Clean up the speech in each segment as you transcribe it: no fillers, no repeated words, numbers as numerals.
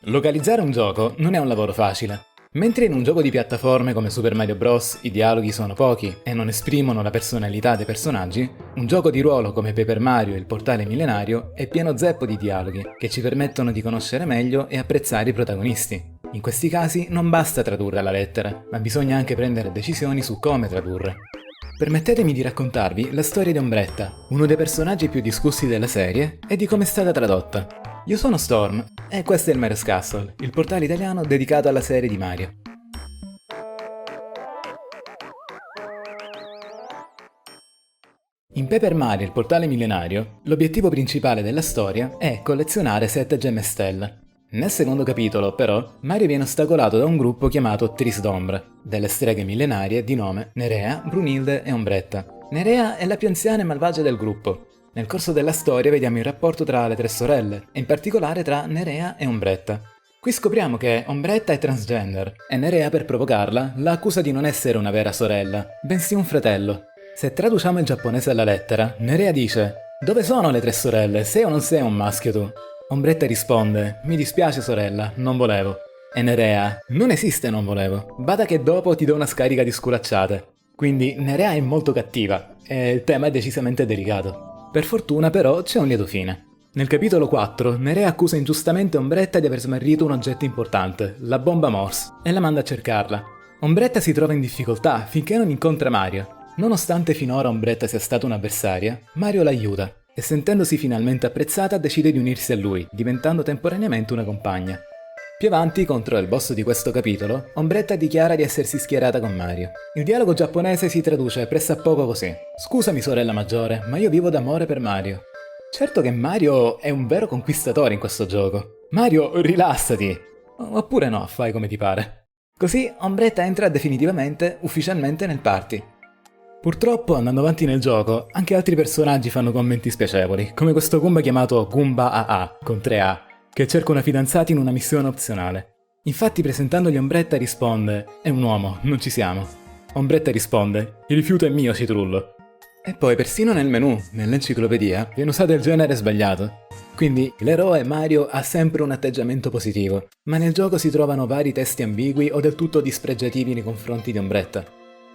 Localizzare un gioco non è un lavoro facile. Mentre in un gioco di piattaforme come Super Mario Bros. I dialoghi sono pochi e non esprimono la personalità dei personaggi, un gioco di ruolo come Paper Mario e il Portale Millenario è pieno zeppo di dialoghi che ci permettono di conoscere meglio e apprezzare i protagonisti. In questi casi non basta tradurre alla lettera, ma bisogna anche prendere decisioni su come tradurre. Permettetemi di raccontarvi la storia di Ombretta, uno dei personaggi più discussi della serie, e di come è stata tradotta. Io sono Storm, e questo è il Mario's Castle, il portale italiano dedicato alla serie di Mario. In Paper Mario, il portale millenario, l'obiettivo principale della storia è collezionare 7 gemme stella. Nel secondo capitolo, però, Mario viene ostacolato da un gruppo chiamato Tris d'Ombra, delle streghe millenarie di nome Nerea, Brunilde e Ombretta. Nerea è la più anziana e malvagia del gruppo. Nel corso della storia vediamo il rapporto tra le tre sorelle, e in particolare tra Nerea e Ombretta. Qui scopriamo che Ombretta è transgender, e Nerea, per provocarla, la accusa di non essere una vera sorella, bensì un fratello. Se traduciamo il giapponese alla lettera, Nerea dice: "Dove sono le tre sorelle? Sei o non sei un maschio tu?" Ombretta risponde: "Mi dispiace sorella, non volevo." E Nerea: "Non esiste non volevo, bada che dopo ti do una scarica di sculacciate." Quindi Nerea è molto cattiva, e il tema è decisamente delicato. Per fortuna però c'è un lieto fine. Nel capitolo 4, Nerea accusa ingiustamente Ombretta di aver smarrito un oggetto importante, la bomba Morse, e la manda a cercarla. Ombretta si trova in difficoltà finché non incontra Mario. Nonostante finora Ombretta sia stata un'avversaria, Mario l'aiuta, e sentendosi finalmente apprezzata decide di unirsi a lui, diventando temporaneamente una compagna. Più avanti, contro il boss di questo capitolo, Ombretta dichiara di essersi schierata con Mario. Il dialogo giapponese si traduce pressappoco così: "Scusami sorella maggiore, ma io vivo d'amore per Mario." Certo che Mario è un vero conquistatore in questo gioco. Mario, rilassati! Oppure no, fai come ti pare. Così Ombretta entra definitivamente, ufficialmente nel party. Purtroppo, andando avanti nel gioco, anche altri personaggi fanno commenti spiacevoli, come questo Goomba chiamato Goomba AA, con 3A, che cerca una fidanzata in una missione opzionale. Infatti, presentandogli Ombretta risponde: "È un uomo, non ci siamo." Ombretta risponde: "Il rifiuto è mio, citrullo." E poi persino nel menu, nell'enciclopedia, viene usato il genere sbagliato. Quindi l'eroe Mario ha sempre un atteggiamento positivo, ma nel gioco si trovano vari testi ambigui o del tutto dispregiativi nei confronti di Ombretta.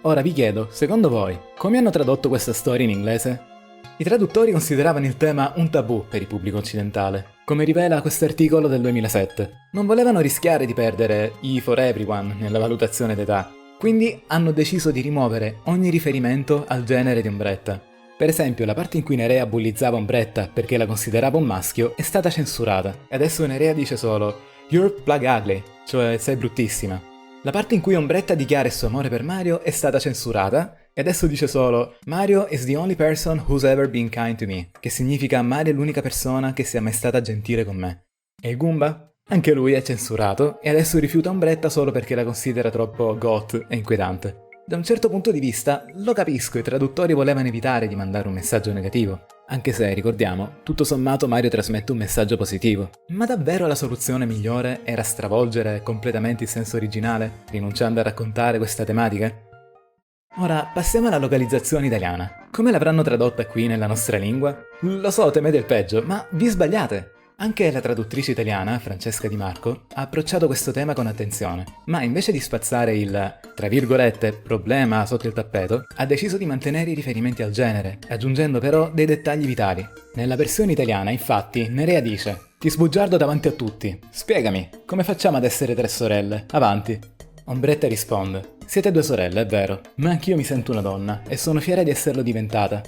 Ora vi chiedo, secondo voi, come hanno tradotto questa storia in inglese? I traduttori consideravano il tema un tabù per il pubblico occidentale, come rivela quest'articolo del 2007. Non volevano rischiare di perdere E for Everyone nella valutazione d'età, quindi hanno deciso di rimuovere ogni riferimento al genere di Ombretta. Per esempio, la parte in cui Nerea bullizzava Ombretta perché la considerava un maschio è stata censurata, e adesso Nerea dice solo "You're plug ugly", cioè sei bruttissima. La parte in cui Ombretta dichiara il suo amore per Mario è stata censurata, e adesso dice solo "Mario is the only person who's ever been kind to me", che significa Mario è l'unica persona che sia mai stata gentile con me. E il Goomba? Anche lui è censurato, e adesso rifiuta Ombretta solo perché la considera troppo goth e inquietante. Da un certo punto di vista, lo capisco, i traduttori volevano evitare di mandare un messaggio negativo. Anche se, ricordiamo, tutto sommato Mario trasmette un messaggio positivo. Ma davvero la soluzione migliore era stravolgere completamente il senso originale, rinunciando a raccontare questa tematica? Ora, passiamo alla localizzazione italiana. Come l'avranno tradotta qui nella nostra lingua? Lo so, temete il peggio, ma vi sbagliate! Anche la traduttrice italiana, Francesca Di Marco, ha approcciato questo tema con attenzione, ma invece di spazzare il, tra virgolette, problema sotto il tappeto, ha deciso di mantenere i riferimenti al genere, aggiungendo però dei dettagli vitali. Nella versione italiana, infatti, Nerea dice: "Ti sbugiardo davanti a tutti. Spiegami, come facciamo ad essere tre sorelle? Avanti." Ombretta risponde: "Siete due sorelle, è vero, ma anch'io mi sento una donna, e sono fiera di esserlo diventata."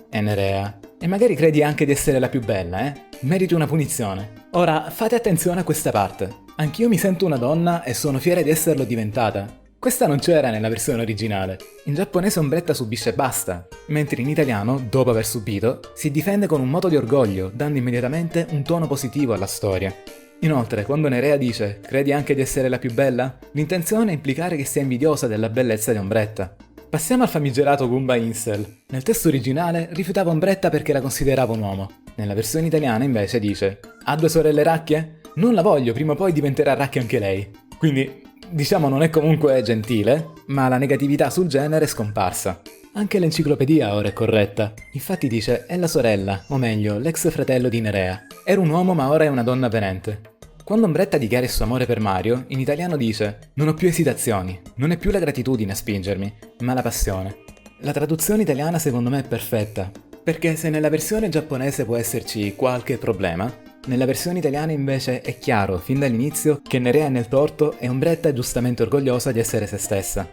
E Nerea: "E magari credi anche di essere la più bella, eh? Meriti una punizione." Ora, fate attenzione a questa parte. "Anch'io mi sento una donna e sono fiera di esserlo diventata." Questa non c'era nella versione originale. In giapponese Ombretta subisce e basta, mentre in italiano, dopo aver subito, si difende con un moto di orgoglio, dando immediatamente un tono positivo alla storia. Inoltre, quando Nerea dice "credi anche di essere la più bella?", l'intenzione è implicare che sia invidiosa della bellezza di Ombretta. Passiamo al famigerato Goomba Incel. Nel testo originale rifiutava Ombretta perché la considerava un uomo. Nella versione italiana invece dice: "Ha due sorelle racchie? Non la voglio, prima o poi diventerà racchia anche lei." Quindi, diciamo, non è comunque gentile, ma la negatività sul genere è scomparsa. Anche l'enciclopedia ora è corretta. Infatti dice: "È la sorella, o meglio, l'ex fratello di Nerea. Era un uomo ma ora è una donna avvenente." Quando Ombretta dichiara il suo amore per Mario, in italiano dice «Non ho più esitazioni, non è più la gratitudine a spingermi, ma la passione». La traduzione italiana secondo me è perfetta, perché se nella versione giapponese può esserci qualche problema, nella versione italiana invece è chiaro fin dall'inizio che Nerea è nel torto e Ombretta è giustamente orgogliosa di essere se stessa.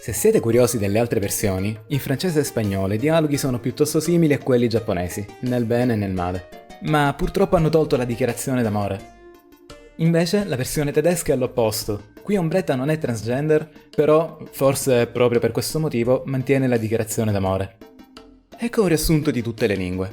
Se siete curiosi delle altre versioni, in francese e spagnolo i dialoghi sono piuttosto simili a quelli giapponesi, nel bene e nel male, ma purtroppo hanno tolto la dichiarazione d'amore. Invece la versione tedesca è all'opposto. Qui Ombretta non è transgender, però, forse proprio per questo motivo, mantiene la dichiarazione d'amore. Ecco un riassunto di tutte le lingue.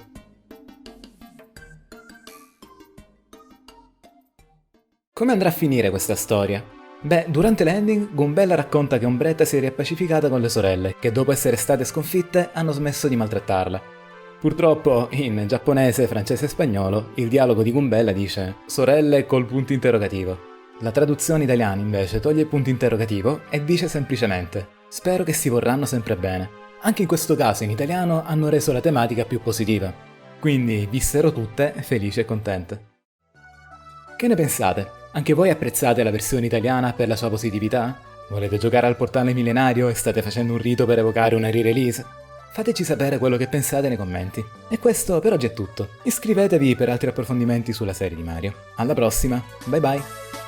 Come andrà a finire questa storia? Beh, durante l'ending, Gumbella racconta che Ombretta si è riappacificata con le sorelle, che dopo essere state sconfitte hanno smesso di maltrattarla. Purtroppo, in giapponese, francese e spagnolo, il dialogo di Gumbella dice «sorelle» col punto interrogativo. La traduzione italiana invece toglie il punto interrogativo e dice semplicemente «spero che si vorranno sempre bene». Anche in questo caso in italiano hanno reso la tematica più positiva. Quindi vissero tutte felici e contente. Che ne pensate? Anche voi apprezzate la versione italiana per la sua positività? Volete giocare al portale millenario e state facendo un rito per evocare una re-release? Fateci sapere quello che pensate nei commenti. E questo per oggi è tutto. Iscrivetevi per altri approfondimenti sulla serie di Mario. Alla prossima, bye bye!